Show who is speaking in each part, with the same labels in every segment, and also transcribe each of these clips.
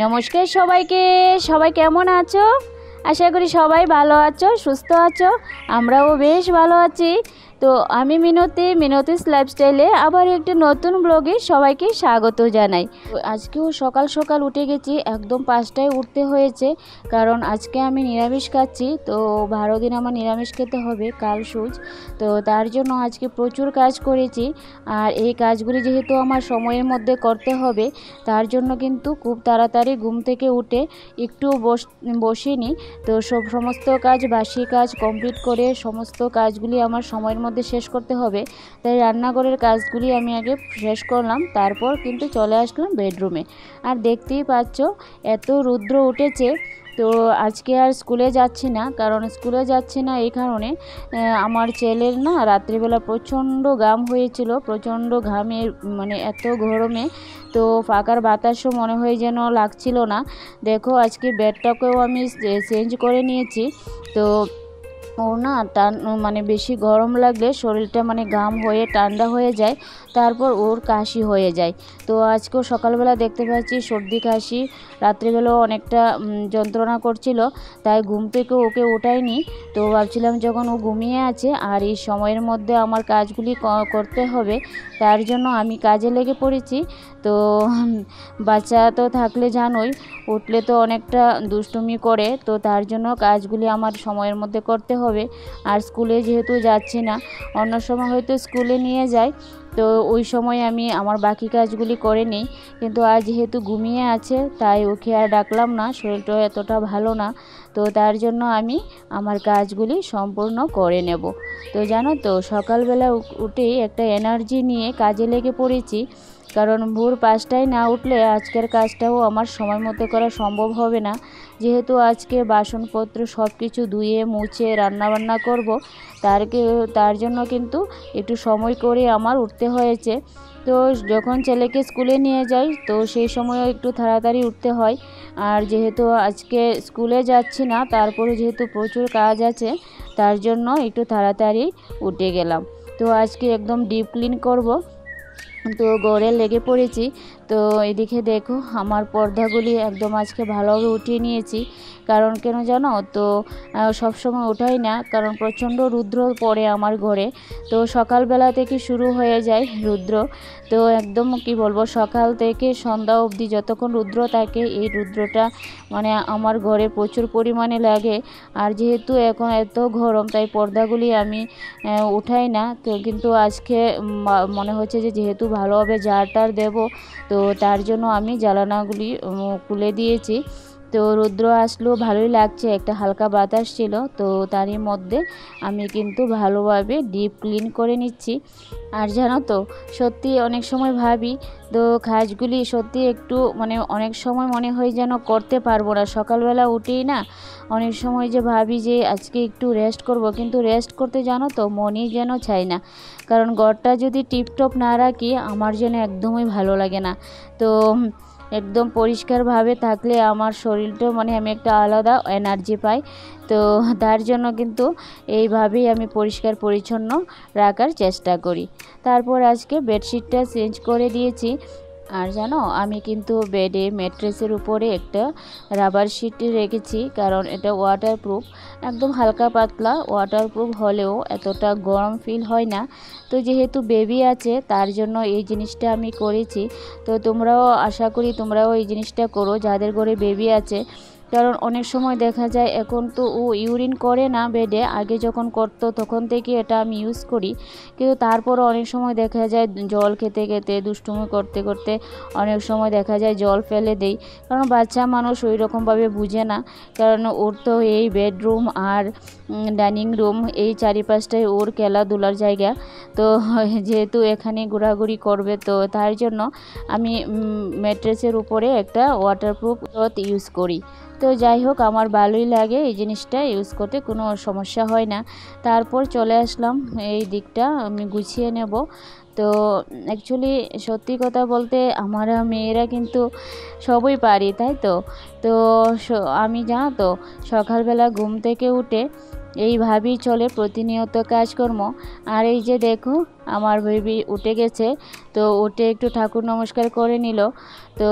Speaker 1: নমস্কার সবাইকে। সবাই কেমন আছো? আশা করি সবাই ভালো আছো, সুস্থ আছো। আমরাও বেশ ভালো আছি। তো আমি মিনতিস লাইফস্টাইলে আবার একটা নতুন ব্লগে সবাইকে স্বাগত জানাই। আজকেও সকাল সকাল উঠে গেছি, একদম 5টায় উঠতে হয়েছে, কারণ আজকে আমি নিরামিষ খাচ্ছি। তো 12 দিন আমার নিরামিষ খেতে হবে, কাল সুজ। তো তার জন্য আজকে প্রচুর কাজ করেছি। আর এই কাজগুলি যেহেতু আমার সময়ের মধ্যে করতে হবে, তার জন্য কিন্তু খুব তাড়াতাড়ি ঘুম থেকে উঠে একটু বসিনি। তো সমস্ত কাজ, বাসি কাজ কমপ্লিট করে সমস্ত কাজগুলি আমার সময়ের মধ্যে শেষ করতে হবে। তাই রান্নাঘরের কাজগুলি আমি আগে শেষ করলাম, তারপর কিন্তু চলে আসলাম বেডরুমে। আর দেখতেই পাচ্ছ এত রৌদ্র উঠেছে। তো আজকে আর স্কুলে যাচ্ছি না, কারণ স্কুলে যাচ্ছি না এই কারণে আমার ছেলের না রাত্রিবেলা প্রচণ্ড ঘাম হয়েছিল, প্রচণ্ড ঘামে মানে এত গরমে তো ফাঁকার বাতাসও মনে হয় যেন লাগছিল না। দেখো আজকে বেডটাকেও আমি চেঞ্জ করে নিয়েছি। তো ও না মানে বেশি গরম লাগলে শরীরটা মানে ঘাম হয়ে ঠান্ডা হয়ে যায়, তারপর ওর কাশি হয়ে যায়। তো আজকেও সকালবেলা দেখতে পাচ্ছি সর্দি কাশি, রাত্রিবেলাও অনেকটা যন্ত্রণা করছিল, তাই ঘুম থেকে ওকে ওঠাইনি। তো ভাবছিলাম যখন ও ঘুমিয়ে আছে আর এই সময়ের মধ্যে আমার কাজগুলি করতে হবে, তার জন্য আমি কাজে লেগে পড়েছি। তো বাচ্চা তো থাকলে জানোই, উঠলে তো অনেকটা দুষ্টুমি করে, তো তার জন্য কাজগুলি আমার সময়ের মধ্যে করতে হবে। আর স্কুলে যেহেতু যাচ্ছি না, অন্য সময় হয়তো স্কুলে নিয়ে যাই, তো ওই সময় আমি আমার বাকি কাজগুলি করে নিই। কিন্তু আজ যেহেতু ঘুমিয়ে আছে, তাই ওকে আর ডাকলাম না, শরীরটা এতটা ভালো না। তো তার জন্য আমি আমার কাজগুলি সম্পূর্ণ করে নেব। তো জানো তো, সকালবেলা উঠেই একটা এনার্জি নিয়ে কাজে লেগে পড়েছি, কারণ ভোর 5টায় না উঠলে আজকের কাজটাও আমার সময় মতো করা সম্ভব হবে না। যেহেতু আজকে বাসনপত্র সব কিছু ধুয়ে মুছে রান্নাবান্না করব, তার জন্য কিন্তু একটু সময় করে আমার উঠতে হয়েছে। তো যখন ছেলেকে স্কুলে নিয়ে যাই, তো সেই সময়ও একটু তাড়াতাড়ি উঠতে হয়। আর যেহেতু আজকে স্কুলে যাচ্ছি না, তারপরে যেহেতু প্রচুর কাজ আছে, তার জন্য একটু তাড়াতাড়ি উঠে গেলাম। তো আজকে একদম ডিপ ক্লিন করব, তো ঘরে লেগে পড়েছি। তো এদিকে দেখো আমার পর্দাগুলি একদম আজকে ভালোভাবে উঠিয়ে নিয়েছি, কারণ কেন জানো তো, সবসময় ওঠাই না, কারণ প্রচণ্ড রৌদ্র পড়ে আমার ঘরে। তো সকালবেলা থেকে শুরু হয়ে যায় রৌদ্র। তো একদম কি বলবো, সকাল থেকে সন্ধ্যা অবধি যতক্ষণ রৌদ্র থাকে, এই রৌদ্রটা মানে আমার ঘরে প্রচুর পরিমাণে লাগে। আর যেহেতু এখন এত গরম, তাই পর্দাগুলি আমি উঠাই না। তো কিন্তু আজকে মনে হচ্ছে যে যেহেতু ভালোভাবে ঝাড় দেবো, তো তার জন্য আমি জানালাগুলি খুলে দিয়েছি। তো রৌদ্র আসলেও ভালোই লাগছে, একটা হালকা বাতাস ছিল, তো তারই মধ্যে আমি কিন্তু ভালোভাবে ডিপ ক্লিন করে নিচ্ছি। আর জানো তো, সত্যি অনেক সময় ভাবি, তো কাজগুলি সত্যি একটু মানে অনেক সময় মনে হয় যেন করতে পারবো না। সকালবেলা উঠেই না অনেক সময় যে ভাবি যে আজকে একটু রেস্ট করব, কিন্তু রেস্ট করতে জানো তো মনই যেন চায় না, কারণ ঘরটা যদি টিপটপ না রাখি আমার যেন একদমই ভালো লাগে না। তো একদম পরিষ্কারভাবে থাকলে আমার শরীরটা মানে আমি একটা আলাদা এনার্জি পাই। তো তার জন্য কিন্তু এইভাবেই আমি পরিষ্কার পরিচ্ছন্ন রাখার চেষ্টা করি। তারপর আজকে বেডশিটটা চেঞ্জ করে দিয়েছি। আর জানো, আমি কিন্তু বেডে ম্যাট্রেসের উপরে একটা রাবার শিট রেখেছি, কারণ এটা ওয়াটারপ্রুফ, একদম হালকা পাতলা ওয়াটারপ্রুফ হলেও এতটা গরম ফিল হয় না। তো যেহেতু বেবি আছে, তার জন্য এই জিনিসটা আমি করেছি। তো তোমরাও আশা করি তোমরাও এই জিনিসটা করো যাদের ঘরে বেবি আছে, কারণ অনেক সময় দেখা যায় এখন তো ও ইউরিন করে না বেডে, আগে যখন করতো তখন থেকে এটা আমি ইউজ করি। কিন্তু তারপরও অনেক সময় দেখা যায় জল খেতে খেতে দুষ্টুমি করতে করতে অনেক সময় দেখা যায় জল ফেলে দেই, কারণ বাচ্চা মানুষ ওই রকমভাবে বুঝে না। কারণ ওর তো এই বেডরুম আর ডাইনিং রুম এই চারিপাশটায় ওর খেলাধুলার জায়গা। তো যেহেতু এখানে ঘোরাঘুরি করবে, তো তার জন্য আমি ম্যাট্রেসের উপরে একটা ওয়াটারপ্রুফ ক্লথ ইউজ করি। তো যাই হোক, আমার ভালোই লাগে এই জিনিসটা ইউজ করতে, কোনো সমস্যা হয় না। তারপর চলে আসলাম এই দিকটা আমি গুছিয়ে নেব। তো অ্যাকচুয়ালি সত্যি কথা বলতে আমরা মেয়েরা কিন্তু সবই পারি, তাই তো। তো আমি জানো তো, সকালবেলা ঘুম থেকে উঠে এইভাবেই চলে প্রতিনিয়ত কাজকর্ম। আর এই যে দেখো আমার বেবি উঠে গেছে, তো উঠে একটু ঠাকুর নমস্কার করে নিল। তো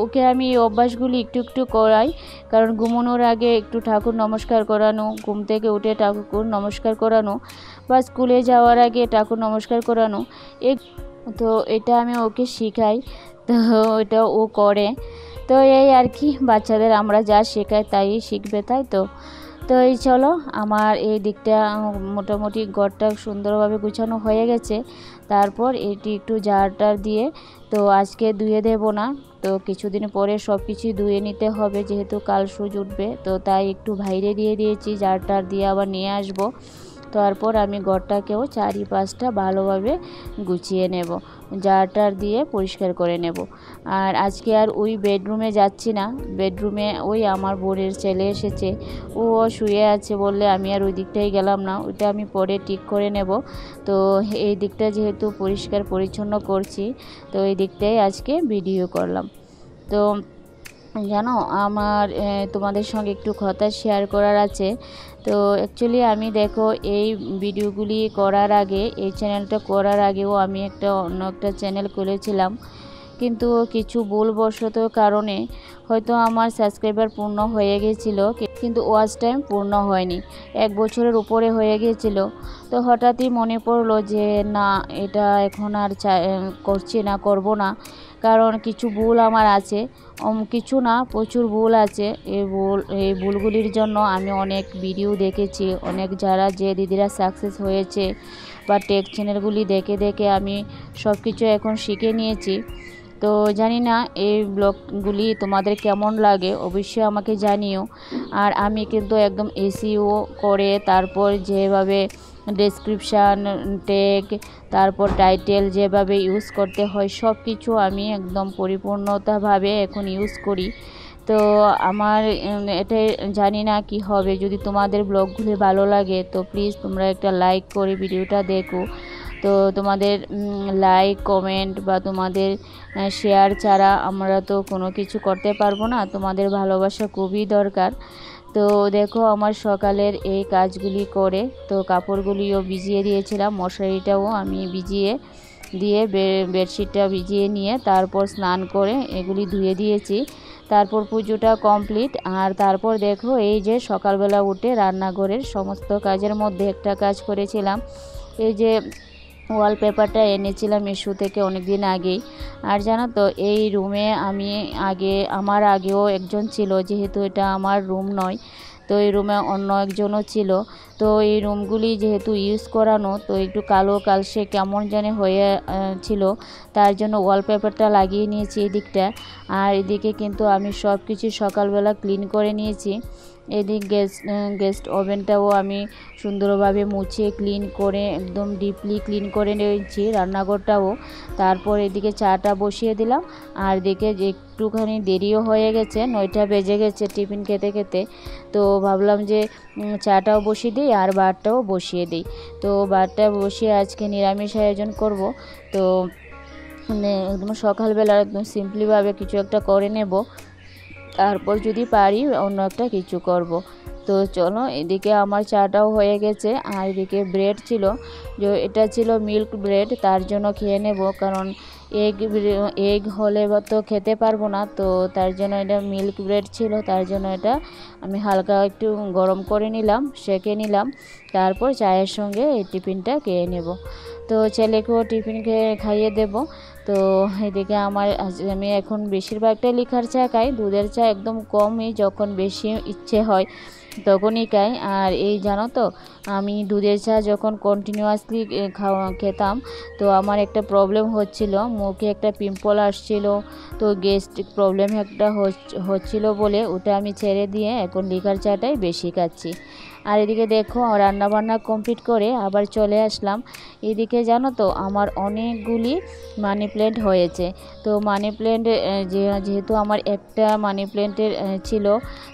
Speaker 1: ওকে আমি এই অভ্যাসগুলি একটু একটু করাই, কারণ ঘুমানোর আগে একটু ঠাকুর নমস্কার করানো, ঘুম থেকে উঠে ঠাকুর নমস্কার করানো, বা স্কুলে যাওয়ার আগে ঠাকুর নমস্কার করানো, তো এটা আমি ওকে শেখাই। তো এটা ও করে। তো এই আর কি, বাচ্চাদের আমরা যা শেখাই তাই শিখবে, তাই তো। তো এই চলো, আমার এই দিকটা মোটামুটি ঘরটা সুন্দরভাবে গুছানো হয়ে গেছে। তারপর এটি একটু জারটা দিয়ে, তো আজকে ধুয়ে দেব না, তো কিছুদিন পরে সব কিছুই ধুয়ে নিতে হবে, যেহেতু কাল সূর্য উঠবে। তো তাই একটু বাইরে দিয়ে দিয়েছি, জারটার দিয়ে আবার নিয়ে আসবো। তারপর আমি ঘরটাকেও চারিপাশটা ভালোভাবে গুছিয়ে নেব, জারটার দিয়ে পরিষ্কার করে নেব। আর আজকে আর ওই বেডরুমে যাচ্ছি না, বেডরুমে ওই আমার বোনের ছেলে এসেছে, ও শুয়ে আছে বললে আমি আর ওই দিকটাই গেলাম না, ওইটা আমি পরে ঠিক করে নেব। তো এই দিকটা যেহেতু পরিষ্কার পরিচ্ছন্ন করছি, তো এই দিকটাই আজকে ভিডিও করলাম। তো জানো আমার তোমাদের সঙ্গে একটু কথা শেয়ার করার আছে। তো অ্যাকচুয়ালি আমি দেখো এই ভিডিওগুলি করার আগে, এই চ্যানেলটা করার আগেও আমি অন্য একটা চ্যানেল খুলেছিলাম, কিন্তু কিছু ভুলবশত কারণে হয়তো আমার সাবস্ক্রাইবার পূর্ণ হয়ে গিয়েছিল, কিন্তু ওয়াচ টাইম পূর্ণ হয়নি, 1 বছরের উপরে হয়ে গিয়েছিল। তো হঠাৎই মনে পড়লো যে না, এটা এখন আর করছি না, করব না, কারণ কিছু ভুল আমার আছে, কিছু না প্রচুর ভুল আছে। এই ভুলগুলির জন্য আমি অনেক ভিডিও দেখেছি, অনেক যে দিদিরা সাকসেস হয়েছে বা টেক চ্যানেলগুলি দেখে দেখে আমি সব কিছু এখন শিখে নিয়েছি। তো জানি না এই ব্লগগুলি তোমাদের কেমন লাগে, অবশ্যই আমাকে জানিও। আর আমি কিন্তু একদম এসইও করে, তারপর যেভাবে ডেসক্রিপশান, ট্যাগ, তারপর টাইটেল যেভাবে ইউজ করতে হয়, সব কিছু আমি একদম পরিপূর্ণতাভাবে এখন ইউজ করি। তো আমার এটা জানি না কি হবে, যদি তোমাদের ব্লগগুলি ভালো লাগে তো প্লিজ তোমরা একটা লাইক করে ভিডিওটা দেখো। তো তোমাদের লাইক, কমেন্ট বা তোমাদের শেয়ার ছাড়া আমরা তো কোনো কিছু করতে পারবো না, তোমাদের ভালোবাসা খুবই দরকার। তো দেখো আমার সকালের এই কাজগুলি করে, তো কাপড়গুলিও ভিজিয়ে দিয়েছিলাম, মশারিটাও আমি ভিজিয়ে দিয়ে, বেডশিটটা ভিজিয়ে নিয়ে তারপর স্নান করে এগুলি ধুয়ে দিয়েছি। তারপর পুজোটা কমপ্লিট। আর তারপর দেখো এই যে সকালবেলা উঠে রান্নাঘরের সমস্ত কাজের মধ্যে একটা কাজ করেছিলাম, এই যে ওয়ালপেপারটা এনেছিলাম মিশো থেকে অনেক দিন আগেই। আর জানো তো এই রুমে আমার আগেও একজন ছিল, যেহেতু এটা আমার রুম নয়, তো এই রুমে অন্য একজনও ছিল। তো এই রুমগুলি যেহেতু ইউজ করানো, তো একটু কালো কালসে কেমন জানি হয়ে ছিল, তার জন্য ওয়ালপেপারটা লাগিয়ে নিয়েছি এই দিকটা। আর এদিকে কিন্তু আমি সব কিছু সকালবেলা ক্লিন করে নিয়েছি। এদিক গেস্ট ওভেনটাও আমি সুন্দরভাবে মুছে ক্লিন করে একদম ডিপলি ক্লিন করে নিয়েছি, রান্নাঘরটাও। তারপর এদিকে চাটা বসিয়ে দিলাম। আর এদিকে একটুখানি দেরিও হয়ে গেছে, 9টা বেজে গেছে টিফিন খেতে খেতে। তো ভাবলাম যে চাটাও বসিয়ে দিই আর ভাতটাও বসিয়ে দিই। তো ভাতটা বসিয়ে আজকে নিরামিষ আয়োজন করব। তো একদম সকালবেলা একদম সিম্পলিভাবে কিছু একটা করে নেব, তারপর যদি পারি অন্য একটা কিছু করব। তো চলো, এদিকে আমার চাটাও হয়ে গেছে। আর এদিকে ব্রেড ছিল, যে এটা ছিল মিল্ক ব্রেড, তার জন্য খেয়ে নেব, কারণ এগ হলে তো খেতে পারবো না, তো তার জন্য এটা মিল্ক ব্রেড ছিল, তার জন্য এটা আমি হালকা একটু গরম করে নিলাম, সেঁকে নিলাম। তারপর চায়ের সঙ্গে এই টিফিনটা খেয়ে নেব। তো ছেলেকেও টিফিন খাইয়ে দেব। তো এদিকে আমি এখন বেশিরভাগটাই লিকার চা খাই, দুধের চা একদম কমই, যখন বেশি ইচ্ছে হয় তখনই খাই। আর এই জানো তো, আমি দুধের চা যখন কন্টিনিউয়াসলি খেতাম, তো আমার একটা প্রবলেম হচ্ছিল, মুখে একটা পিম্পল আসছিল, তো গ্যাস্ট্রিক প্রবলেম একটা হচ্ছিল বলে ওটা আমি ছেড়ে দিয়ে এখন লিকার চাটাই বেশি খাচ্ছি। আর এদিকে দেখো রান্নাবান্না কমপ্লিট করে আবার চলে আসলাম। এদিকে জানো তো আমার অনেকগুলি মানি প্ল্যান্ট হয়েছে। তো মানি প্ল্যান্ট যেহেতু আমার একটা মানি প্ল্যান্টের ছিল,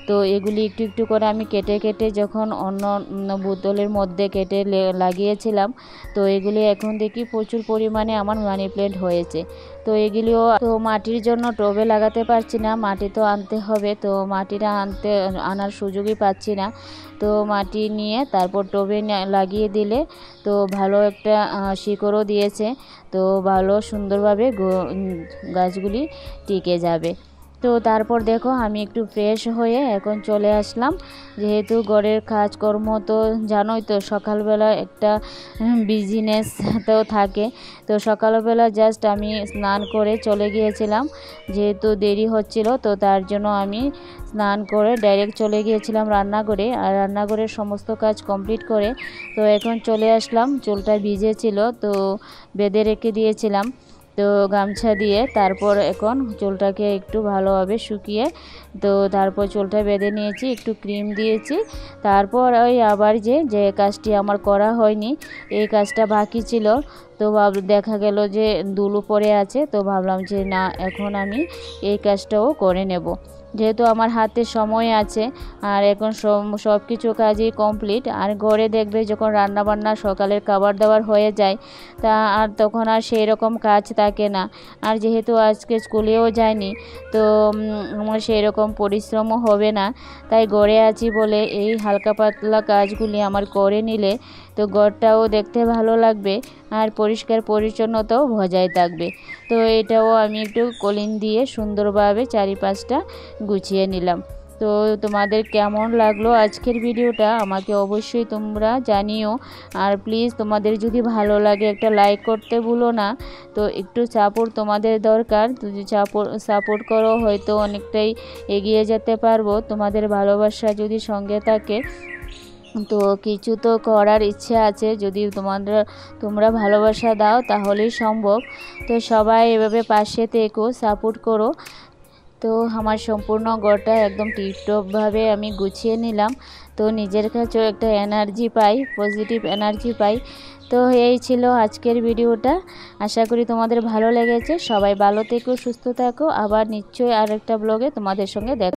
Speaker 1: তো এগুলি একটু একটু করে আমি কেটে কেটে যখন অন্য বোতলের মধ্যে কেটে লাগিয়েছিলাম, তো এগুলি এখন দেখি প্রচুর পরিমাণে আমার মানি প্ল্যান্ট হয়েছে। তো এগুলিও তো মাটির জন্য টবে লাগাতে পারছি না, মাটি তো আনতে হবে, তো মাটিটা আনার সুযোগই পাচ্ছি না। তো মাটি নিয়ে তারপর টবে লাগিয়ে দিলে তো ভালো একটা শিকড়ও দিয়েছে, তো ভালো সুন্দরভাবে গাছগুলি টিকে যাবে। তো তারপর দেখো আমি একটু ফ্রেশ হয়ে এখন চলে আসলাম, যেহেতু ঘরের কাজকর্ম তো জানোই তো, সকালবেলা একটা বিজিনেস তো থাকে। তো সকালবেলা জাস্ট আমি স্নান করে চলে গিয়েছিলাম, যেহেতু দেরি হচ্ছিল, তো তার জন্য আমি স্নান করে ডাইরেক্ট চলে গিয়েছিলাম রান্নাঘরে। আর রান্নাঘরের সমস্ত কাজ কমপ্লিট করে তো এখন চলে আসলাম। চুলটা ভিজেছিল তো বেঁধে রেখে দিয়েছিলাম তো গামছা দিয়ে। তারপর এখন চুলটাকে একটু ভালোভাবে শুকিয়ে তো তারপর চুলটা বেঁধে নিয়েছি, একটু ক্রিম দিয়েছি। তারপর ওই আবার যে কাজটি আমার করা হয়নি, এই কাজটা বাকি ছিল, তো দেখা গেল যে দুলু পড়ে আছে, তো ভাবলাম যে না, এখন আমি এই কাজটাও করে নেব, যেহেতু আমার হাতে সময় আছে। আর এখন সব কিছু কাজই কমপ্লিট। আর ঘরে দেখবে যখন রান্নাবান্না সকালের খাবার দাবার হয়ে যায়, তা আর তখন আর সেই রকম কাজ থাকে না। আর যেহেতু আজকে স্কুলেও যায়নি, তো আমার সেই রকম পরিশ্রমও হবে না। তাই ঘরে আছি বলে এই হালকা পাতলা কাজগুলি আমার করে নিলে তো ঘরটাও দেখতে ভালো লাগবে আর পরিষ্কার পরিচ্ছন্নতাও বজায় থাকবে। তো এটাও আমি একটু কলিন দিয়ে সুন্দরভাবে চারিপাশটা গুছিয়ে নিলাম। তো তোমাদের কেমন লাগলো আজকের ভিডিওটা আমাকে অবশ্যই তোমরা জানিও। আর প্লিজ তোমাদের যদি ভালো লাগে একটা লাইক করতে ভুলো না। তো একটু সাপোর্ট তোমাদের দরকার, যদি সাপোর্ট করো হয়তো অনেকটাই এগিয়ে যেতে পারবো। তোমাদের ভালোবাসা যদি সঙ্গে থাকে তো কিছু তো করার ইচ্ছে আছে, যদি তোমরা ভালোবাসা দাও তাহলেই সম্ভব। তো সবাই এভাবে পাশে থেকো, সাপোর্ট করো। তো আমার সম্পূর্ণ ঘরটা একদম টিপটপভাবে আমি গুছিয়ে নিলাম, তো নিজের কাছেও একটা এনার্জি পাই, পজিটিভ এনার্জি পাই। তো এই ছিল আজকের ভিডিওটা, আশা করি তোমাদের ভালো লেগেছে। সবাই ভালো থেকো, সুস্থ থাকো, আবার নিশ্চয়ই আরেকটা ব্লগে তোমাদের সঙ্গে দেখা।